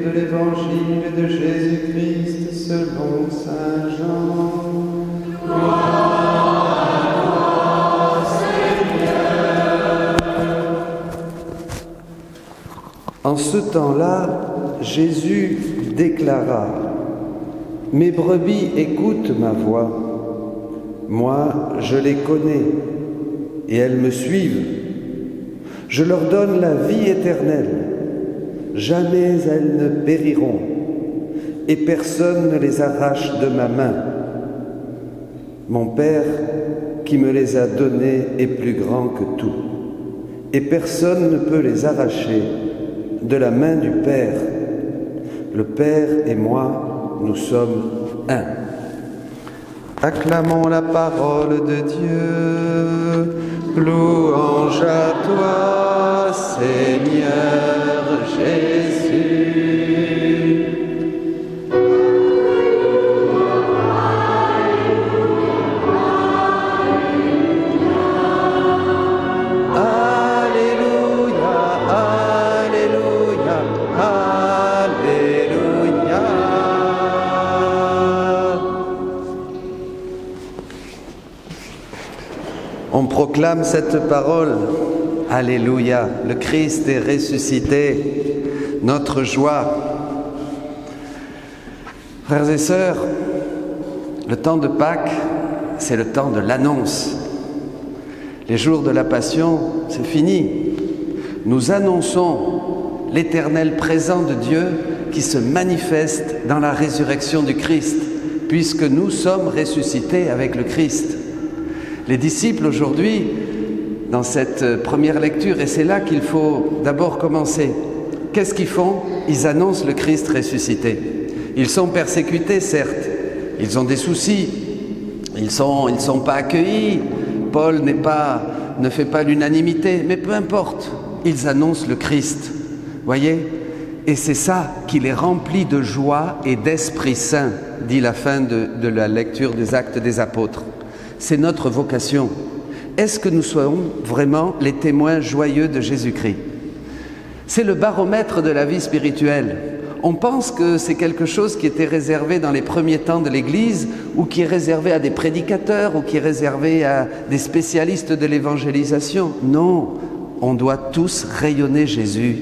de l'Évangile de Jésus-Christ selon saint Jean. En ce temps-là, Jésus déclara : « Mes brebis écoutent ma voix. Moi, je les connais, et elles me suivent. Je leur donne la vie éternelle. Jamais elles ne périront, et personne ne les arrache de ma main. Mon Père, qui me les a donnés, est plus grand que tout, et personne ne peut les arracher de la main du Père. Le Père et moi, nous sommes un. » Acclamons la parole de Dieu. Louange à toi, Seigneur Jésus. On proclame cette parole. Alléluia, le Christ est ressuscité, notre joie. Frères et sœurs, le temps de Pâques, c'est le temps de l'annonce. Les jours de la Passion, c'est fini. Nous annonçons l'éternel présent de Dieu qui se manifeste dans la résurrection du Christ, puisque nous sommes ressuscités avec le Christ. Les disciples aujourd'hui, dans cette première lecture, et c'est là qu'il faut d'abord commencer, qu'est-ce qu'ils font? Ils annoncent le Christ ressuscité. Ils sont persécutés, certes, ils ont des soucis, ils sont pas accueillis, Paul ne fait pas l'unanimité, mais peu importe, ils annoncent le Christ, voyez? Et c'est ça qui les remplit de joie et d'Esprit Saint, dit la fin de la lecture des Actes des Apôtres. C'est notre vocation. Est-ce que nous sommes vraiment les témoins joyeux de Jésus-Christ? C'est le baromètre de la vie spirituelle. On pense que c'est quelque chose qui était réservé dans les premiers temps de l'Église, ou qui est réservé à des prédicateurs, ou qui est réservé à des spécialistes de l'évangélisation. Non, on doit tous rayonner Jésus.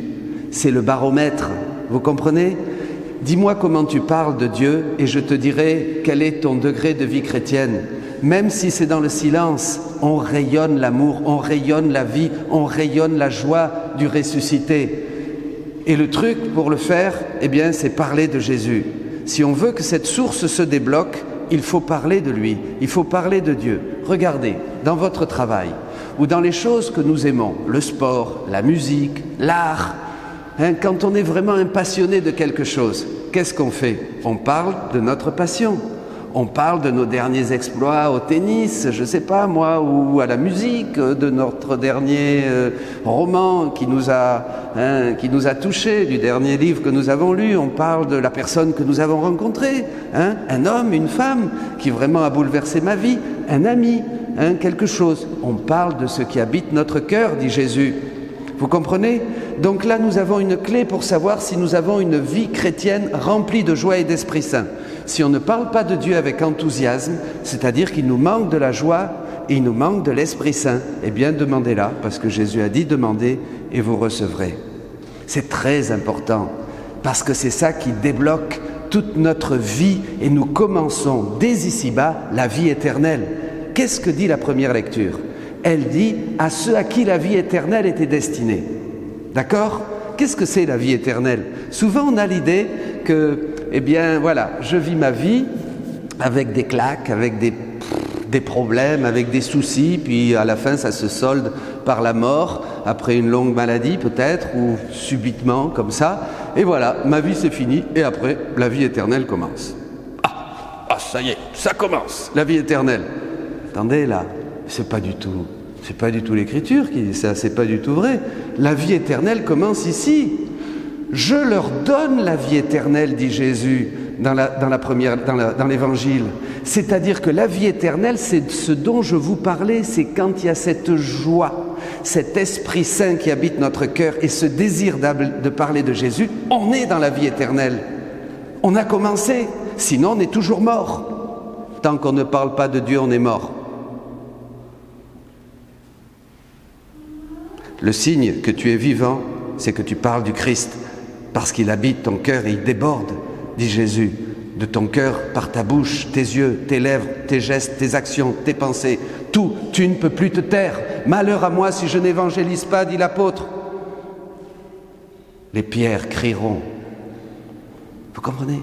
C'est le baromètre. Vous comprenez? Dis-moi comment tu parles de Dieu et je te dirai quel est ton degré de vie chrétienne. Même si c'est dans le silence, on rayonne l'amour, on rayonne la vie, on rayonne la joie du ressuscité. Et le truc pour le faire, eh bien, c'est parler de Jésus. Si on veut que cette source se débloque, il faut parler de lui, il faut parler de Dieu. Regardez, dans votre travail, ou dans les choses que nous aimons, le sport, la musique, l'art, quand on est vraiment un passionné de quelque chose, qu'est-ce qu'on fait? On parle de notre passion. On parle de nos derniers exploits au tennis, je ne sais pas moi, ou à la musique, de notre dernier roman qui nous a touchés, du dernier livre que nous avons lu. On parle de la personne que nous avons rencontrée, un homme, une femme, qui vraiment a bouleversé ma vie, un ami, quelque chose. On parle de ce qui habite notre cœur, dit Jésus. Vous comprenez? Donc là, nous avons une clé pour savoir si nous avons une vie chrétienne remplie de joie et d'Esprit Saint. Si on ne parle pas de Dieu avec enthousiasme, c'est-à-dire qu'il nous manque de la joie et il nous manque de l'Esprit Saint, eh bien demandez-la, parce que Jésus a dit « Demandez et vous recevrez ». C'est très important, parce que c'est ça qui débloque toute notre vie et nous commençons dès ici-bas la vie éternelle. Qu'est-ce que dit la première lecture? Elle dit « à ceux à qui la vie éternelle était destinée ». D'accord? Qu'est-ce que c'est la vie éternelle? Souvent on a l'idée que, eh bien voilà, je vis ma vie avec des claques, avec des problèmes, avec des soucis, puis à la fin ça se solde par la mort, après une longue maladie peut-être, ou subitement comme ça, et voilà, ma vie c'est fini, et après la vie éternelle commence. Ah, ça y est, ça commence, la vie éternelle. Attendez là, c'est pas du tout l'Écriture qui dit ça, c'est pas du tout vrai. La vie éternelle commence ici. Je leur donne la vie éternelle, dit Jésus dans l'Évangile. C'est-à-dire que la vie éternelle, c'est ce dont je vous parlais, c'est quand il y a cette joie, cet Esprit Saint qui habite notre cœur et ce désir de parler de Jésus, on est dans la vie éternelle. On a commencé, sinon on est toujours mort. Tant qu'on ne parle pas de Dieu, on est mort. Le signe que tu es vivant, c'est que tu parles du Christ, parce qu'il habite ton cœur et il déborde, dit Jésus, de ton cœur par ta bouche, tes yeux, tes lèvres, tes gestes, tes actions, tes pensées. Tout, tu ne peux plus te taire. Malheur à moi si je n'évangélise pas, dit l'apôtre. Les pierres crieront. Vous comprenez?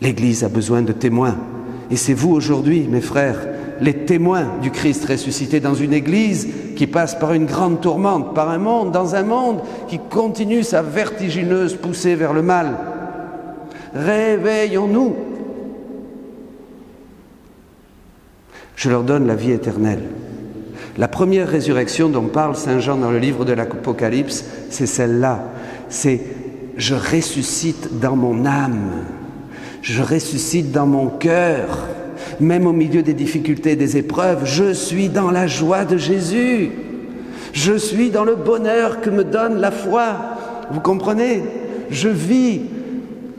L'Église a besoin de témoins. Et c'est vous aujourd'hui, mes frères, les témoins du Christ ressuscité dans une Église qui passe par une grande tourmente, dans un monde qui continue sa vertigineuse poussée vers le mal. Réveillons-nous. Je leur donne la vie éternelle. La première résurrection dont parle Saint Jean dans le livre de l'Apocalypse, c'est celle-là. C'est « je ressuscite dans mon âme, je ressuscite dans mon cœur ». Même au milieu des difficultés et des épreuves, je suis dans la joie de Jésus. Je suis dans le bonheur que me donne la foi. Vous comprenez? Je vis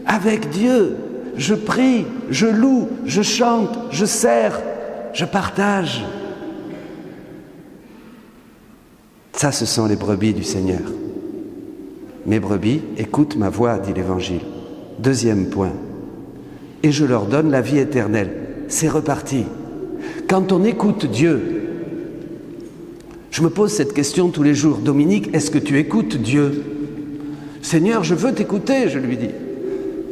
avec Dieu. Je prie, je loue, je chante, je sers, je partage. Ça, ce sont les brebis du Seigneur. Mes brebis écoutent ma voix, dit l'Évangile. Deuxième point. Et je leur donne la vie éternelle. C'est reparti. Quand on écoute Dieu, je me pose cette question tous les jours. Dominique, est-ce que tu écoutes Dieu? Seigneur, je veux t'écouter, je lui dis.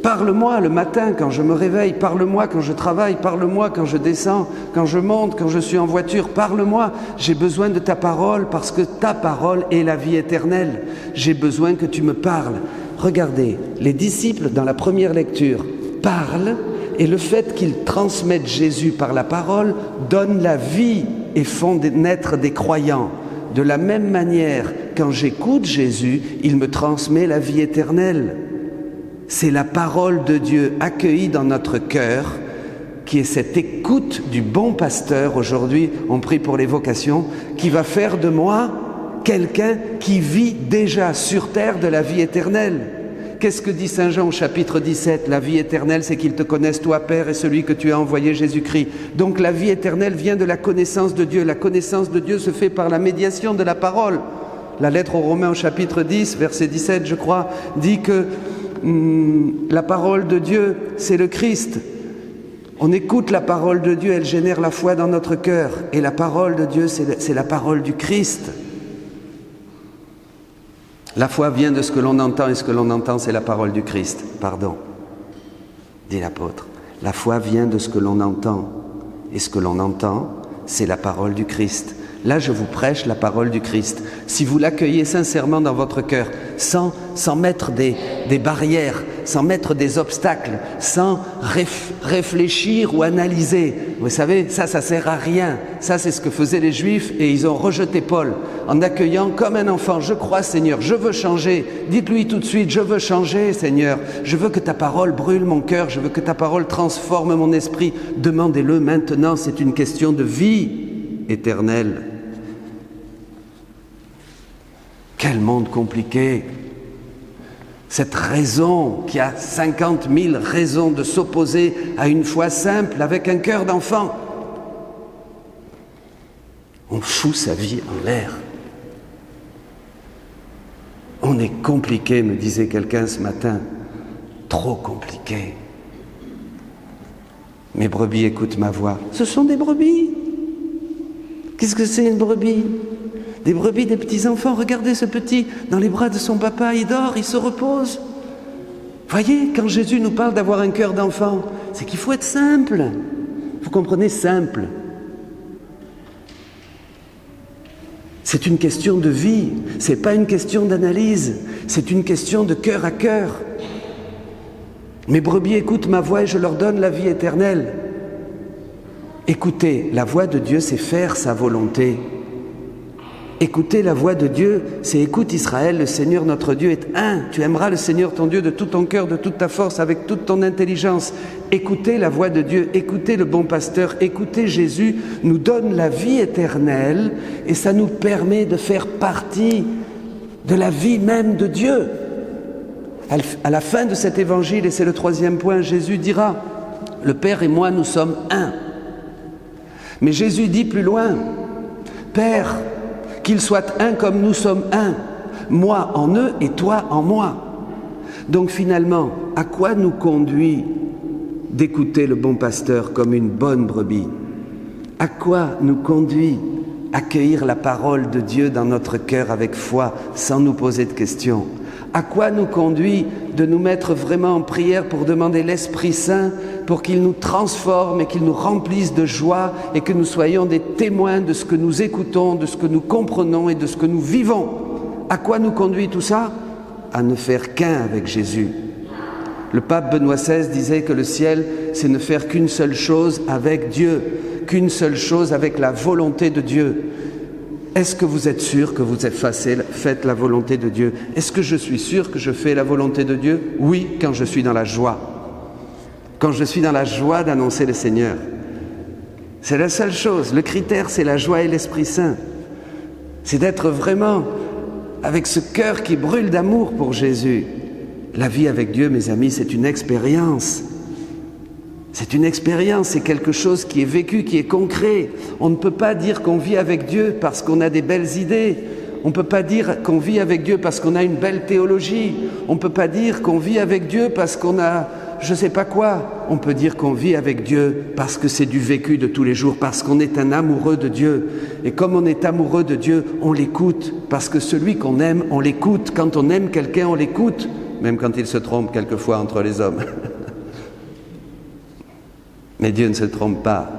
Parle-moi le matin quand je me réveille, parle-moi quand je travaille, parle-moi quand je descends, quand je monte, quand je suis en voiture, parle-moi. J'ai besoin de ta parole parce que ta parole est la vie éternelle. J'ai besoin que tu me parles. Regardez, les disciples dans la première lecture parlent. Et le fait qu'ils transmettent Jésus par la parole donne la vie et font naître des croyants. De la même manière, quand j'écoute Jésus, il me transmet la vie éternelle. C'est la parole de Dieu accueillie dans notre cœur qui est cette écoute du bon pasteur. Aujourd'hui, on prie pour les vocations, qui va faire de moi quelqu'un qui vit déjà sur terre de la vie éternelle. Qu'est-ce que dit Saint Jean au chapitre 17? La vie éternelle, c'est qu'ils te connaissent, toi, Père, et celui que tu as envoyé, Jésus-Christ. Donc la vie éternelle vient de la connaissance de Dieu. La connaissance de Dieu se fait par la médiation de la parole. La lettre aux Romains au chapitre 10, verset 17, je crois, dit que la parole de Dieu, c'est le Christ. On écoute la parole de Dieu, elle génère la foi dans notre cœur. Et la parole de Dieu, c'est la parole du Christ. La foi vient de ce que l'on entend, et ce que l'on entend, c'est la parole du Christ. Pardon, dit l'apôtre. La foi vient de ce que l'on entend, et ce que l'on entend, c'est la parole du Christ. Là, je vous prêche la parole du Christ. Si vous l'accueillez sincèrement dans votre cœur, sans mettre des barrières, sans mettre des obstacles, sans réfléchir ou analyser. Vous savez, ça sert à rien. Ça, c'est ce que faisaient les Juifs et ils ont rejeté Paul en accueillant comme un enfant. Je crois, Seigneur, je veux changer. Dites-lui tout de suite, je veux changer, Seigneur. Je veux que ta parole brûle mon cœur. Je veux que ta parole transforme mon esprit. Demandez-le maintenant, c'est une question de vie éternelle. Quel monde compliqué! Cette raison qui a 50 000 raisons de s'opposer à une foi simple avec un cœur d'enfant. On fout sa vie en l'air. On est compliqué, me disait quelqu'un ce matin. Trop compliqué. Mes brebis écoutent ma voix. Ce sont des brebis. Qu'est-ce que c'est une brebis? Des brebis, des petits-enfants. Regardez ce petit, dans les bras de son papa, il dort, il se repose. Voyez, quand Jésus nous parle d'avoir un cœur d'enfant, c'est qu'il faut être simple. Vous comprenez, simple. C'est une question de vie, c'est pas une question d'analyse, c'est une question de cœur à cœur. Mes brebis écoutent ma voix et je leur donne la vie éternelle. Écoutez, la voix de Dieu, c'est faire sa volonté. Écouter la voix de Dieu, c'est écoute Israël, le Seigneur notre Dieu est un. Tu aimeras le Seigneur ton Dieu de tout ton cœur, de toute ta force, avec toute ton intelligence. Écouter la voix de Dieu, écouter le bon pasteur, écouter Jésus nous donne la vie éternelle et ça nous permet de faire partie de la vie même de Dieu. À la fin de cet évangile, et c'est le 3e point, Jésus dira « Le Père et moi, nous sommes un ». Mais Jésus dit plus loin « Père, qu'ils soient un comme nous sommes un, moi en eux et toi en moi. » Donc finalement, à quoi nous conduit d'écouter le bon pasteur comme une bonne brebis? À quoi nous conduit accueillir la parole de Dieu dans notre cœur avec foi, sans nous poser de questions? À quoi nous conduit de nous mettre vraiment en prière pour demander l'Esprit Saint pour qu'il nous transforme et qu'il nous remplisse de joie et que nous soyons des témoins de ce que nous écoutons, de ce que nous comprenons et de ce que nous vivons? À quoi nous conduit tout ça? À ne faire qu'un avec Jésus. Le pape Benoît XVI disait que le ciel, c'est ne faire qu'une seule chose avec Dieu, qu'une seule chose avec la volonté de Dieu. Est-ce que vous êtes sûr que vous faites la volonté de Dieu? Est-ce que je suis sûr que je fais la volonté de Dieu? Oui, quand je suis dans la joie. Quand je suis dans la joie d'annoncer le Seigneur. C'est la seule chose. Le critère, c'est la joie et l'Esprit Saint. C'est d'être vraiment avec ce cœur qui brûle d'amour pour Jésus. La vie avec Dieu, mes amis, c'est une expérience. C'est une expérience, c'est quelque chose qui est vécu, qui est concret. On ne peut pas dire qu'on vit avec Dieu parce qu'on a des belles idées. On ne peut pas dire qu'on vit avec Dieu parce qu'on a une belle théologie. On ne peut pas dire qu'on vit avec Dieu parce qu'on a je ne sais pas quoi. On peut dire qu'on vit avec Dieu parce que c'est du vécu de tous les jours, parce qu'on est un amoureux de Dieu. Et comme on est amoureux de Dieu, on l'écoute. Parce que celui qu'on aime, on l'écoute. Quand on aime quelqu'un, on l'écoute. Même quand il se trompe quelquefois entre les hommes. Mais Dieu ne se trompe pas.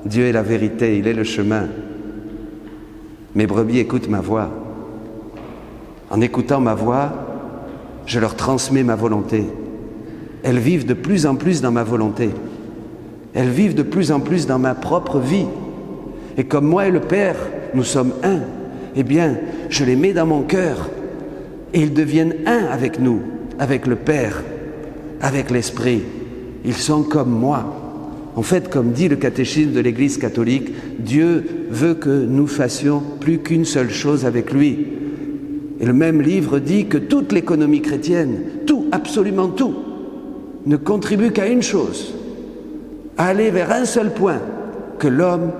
Dieu est la vérité, il est le chemin. Mes brebis écoutent ma voix. En écoutant ma voix, je leur transmets ma volonté. Elles vivent de plus en plus dans ma volonté. Elles vivent de plus en plus dans ma propre vie. Et comme moi et le Père, nous sommes un, eh bien, je les mets dans mon cœur. Et ils deviennent un avec nous, avec le Père, avec l'Esprit. Ils sont comme moi. En fait, comme dit le catéchisme de l'Église catholique, Dieu veut que nous fassions plus qu'une seule chose avec lui. Et le même livre dit que toute l'économie chrétienne, tout, absolument tout, ne contribue qu'à une chose, à aller vers un seul point, que l'homme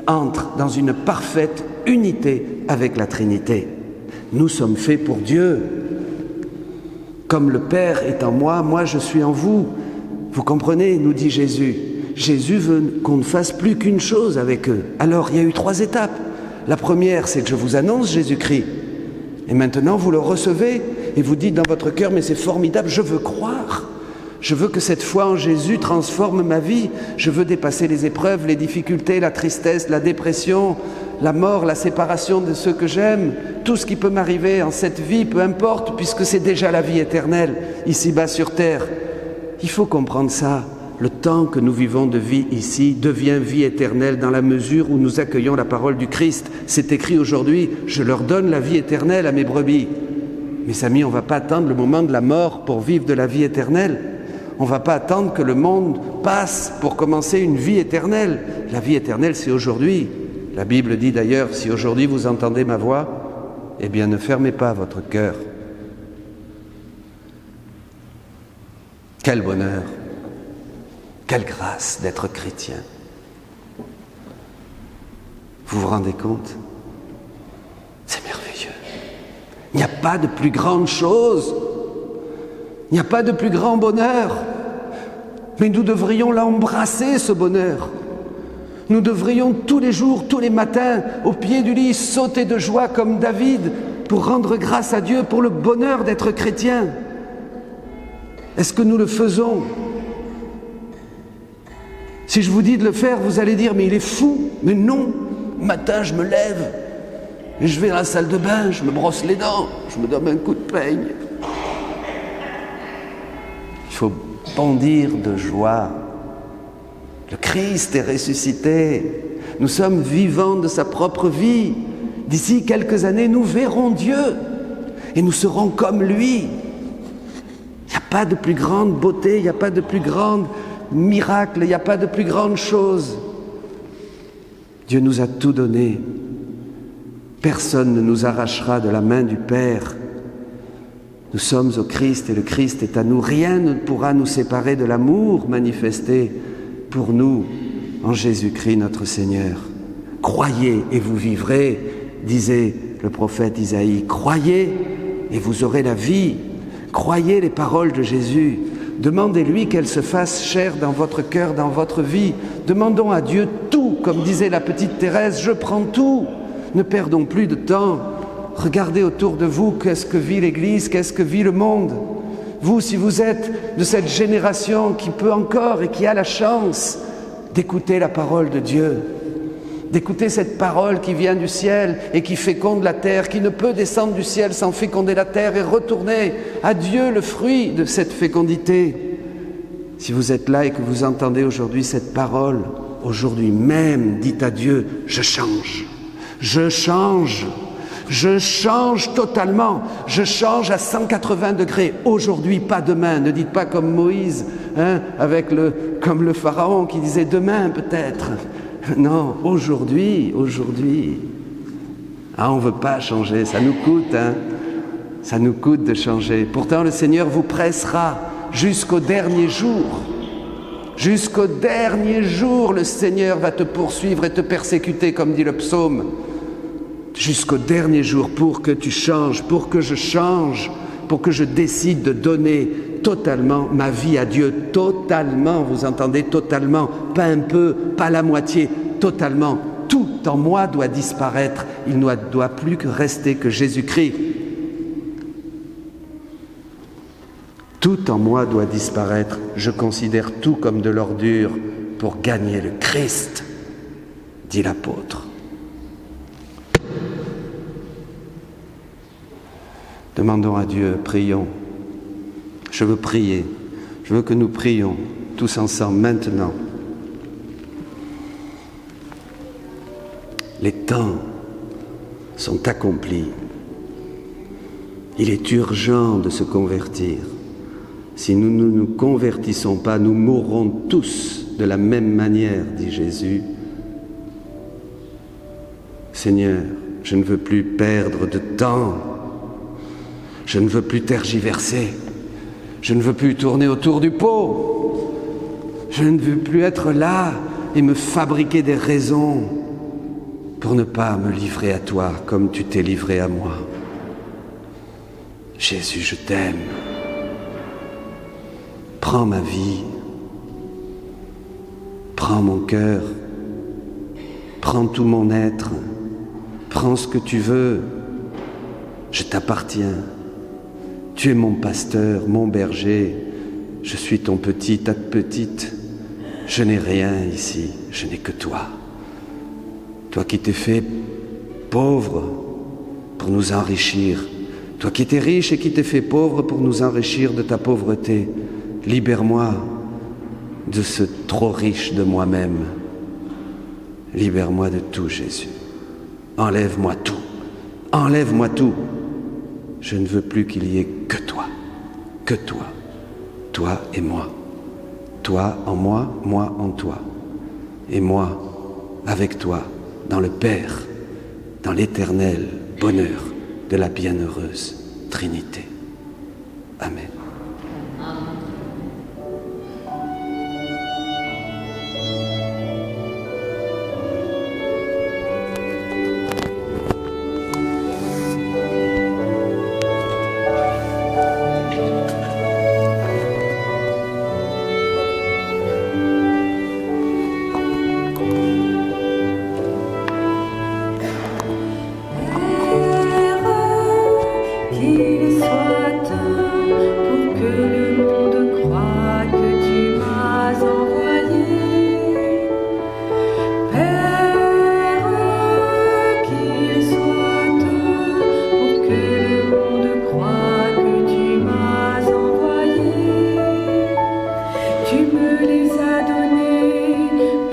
entre dans une parfaite unité avec la Trinité. Nous sommes faits pour Dieu. Comme le Père est en moi, moi je suis en vous. Vous comprenez, nous dit Jésus. Jésus veut qu'on ne fasse plus qu'une chose avec eux. Alors, il y a eu 3 étapes. La première, c'est que je vous annonce Jésus-Christ. Et maintenant, vous le recevez et vous dites dans votre cœur, mais c'est formidable, je veux croire. Je veux que cette foi en Jésus transforme ma vie. Je veux dépasser les épreuves, les difficultés, la tristesse, la dépression, la mort, la séparation de ceux que j'aime. Tout ce qui peut m'arriver en cette vie, peu importe, puisque c'est déjà la vie éternelle, ici-bas sur terre. Il faut comprendre ça. Le temps que nous vivons de vie ici devient vie éternelle dans la mesure où nous accueillons la parole du Christ. C'est écrit aujourd'hui, je leur donne la vie éternelle à mes brebis. Mes amis, on ne va pas attendre le moment de la mort pour vivre de la vie éternelle. On ne va pas attendre que le monde passe pour commencer une vie éternelle. La vie éternelle, c'est aujourd'hui. La Bible dit d'ailleurs, si aujourd'hui vous entendez ma voix, eh bien ne fermez pas votre cœur. Quel bonheur, quelle grâce d'être chrétien. Vous vous rendez compte? C'est merveilleux. Il n'y a pas de plus grande chose. Il n'y a pas de plus grand bonheur. Mais nous devrions l'embrasser, ce bonheur. Nous devrions tous les jours, tous les matins, au pied du lit, sauter de joie comme David pour rendre grâce à Dieu pour le bonheur d'être chrétien. Est-ce que nous le faisons? Si je vous dis de le faire, vous allez dire, mais il est fou. Mais non, le matin, je me lève et je vais à la salle de bain, je me brosse les dents, je me donne un coup de peigne. Il faut bondir de joie. Le Christ est ressuscité. Nous sommes vivants de sa propre vie. D'ici quelques années, nous verrons Dieu et nous serons comme lui. Il n'y a pas de plus grande beauté, il n'y a pas de plus grand miracle, il n'y a pas de plus grande chose. Dieu nous a tout donné. Personne ne nous arrachera de la main du Père. Nous sommes au Christ et le Christ est à nous. Rien ne pourra nous séparer de l'amour manifesté pour nous en Jésus-Christ notre Seigneur. Croyez et vous vivrez, disait le prophète Isaïe. Croyez et vous aurez la vie. Croyez les paroles de Jésus. Demandez-lui qu'elle se fasse chair dans votre cœur, dans votre vie. Demandons à Dieu tout, comme disait la petite Thérèse, je prends tout. Ne perdons plus de temps. Regardez autour de vous, qu'est-ce que vit l'Église, qu'est-ce que vit le monde. Vous, si vous êtes de cette génération qui peut encore et qui a la chance d'écouter la parole de Dieu, d'écouter cette parole qui vient du ciel et qui féconde la terre, qui ne peut descendre du ciel sans féconder la terre et retourner à Dieu le fruit de cette fécondité. Si vous êtes là et que vous entendez aujourd'hui cette parole, aujourd'hui même, dites à Dieu, je change. Je change totalement, je change à 180 degrés, aujourd'hui, pas demain. Ne dites pas comme Moïse, comme le Pharaon qui disait demain peut-être. Non, aujourd'hui. Ah, on ne veut pas changer, ça nous coûte, ça nous coûte de changer. Pourtant, le Seigneur vous pressera jusqu'au dernier jour. Jusqu'au dernier jour, le Seigneur va te poursuivre et te persécuter, comme dit le psaume. Jusqu'au dernier jour, pour que tu changes, pour que je change, pour que je décide de donner totalement ma vie à Dieu, totalement, vous entendez, totalement, pas un peu, pas la moitié, totalement. Tout en moi doit disparaître, il ne doit plus que rester que Jésus-Christ. Tout en moi doit disparaître, je considère tout comme de l'ordure pour gagner le Christ, dit l'apôtre. Demandons à Dieu, prions. Je veux prier, je veux que nous prions tous ensemble maintenant. Les temps sont accomplis. Il est urgent de se convertir. Si nous ne nous convertissons pas, nous mourrons tous de la même manière, dit Jésus. Seigneur, je ne veux plus perdre de temps. Je ne veux plus tergiverser. Je ne veux plus tourner autour du pot. Je ne veux plus être là et me fabriquer des raisons pour ne pas me livrer à toi comme tu t'es livré à moi. Jésus, je t'aime. Prends ma vie. Prends mon cœur. Prends tout mon être. Prends ce que tu veux. Je t'appartiens. Tu es mon pasteur, mon berger. Je suis ton petit, ta petite. Je n'ai rien ici, je n'ai que toi. Toi qui t'es fait pauvre pour nous enrichir. Toi qui t'es riche et qui t'es fait pauvre pour nous enrichir de ta pauvreté. Libère-moi de ce trop riche de moi-même. Libère-moi de tout, Jésus. Enlève-moi tout. Enlève-moi tout. Je ne veux plus qu'il y ait que toi, toi et moi, toi en moi en toi, et moi avec toi dans le Père, dans l'éternel bonheur de la bienheureuse Trinité. Amen.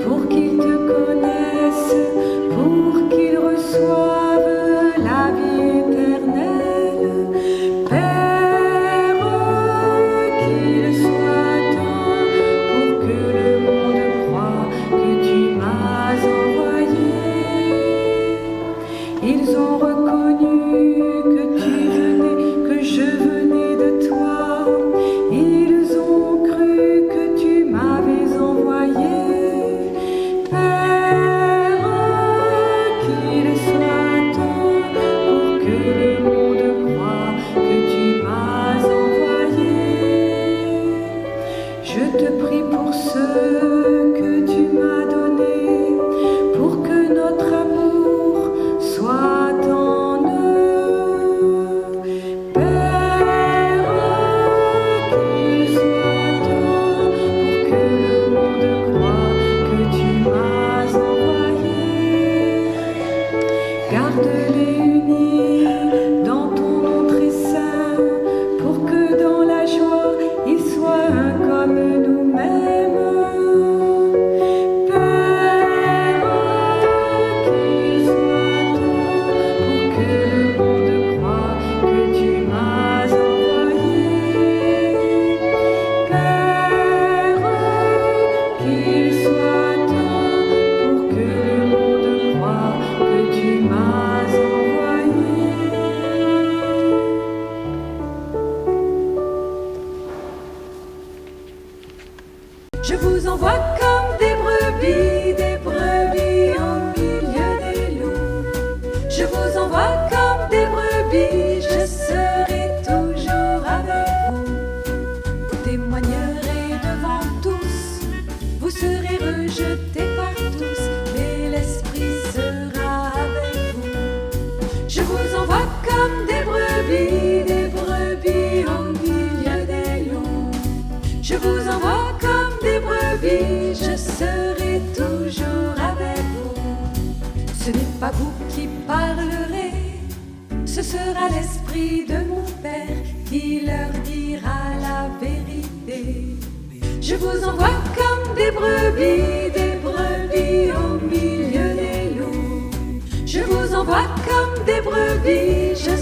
Pour qu'ils te connaissent, pour qu'ils reçoivent vous envoie comme des brebis au milieu des loups. Je vous envoie comme des brebis, je serai toujours avec vous. Vous témoignerez devant tous, vous serez rejetés par tous, mais l'Esprit sera avec vous. Je vous envoie comme des brebis au milieu des loups. Je vous envoie comme des brebis, je serai toujours avec vous. Ce n'est pas vous qui parlerez, ce sera l'Esprit de mon Père qui leur dira la vérité. Je vous envoie comme des brebis au milieu des loups. Je vous envoie comme des brebis, je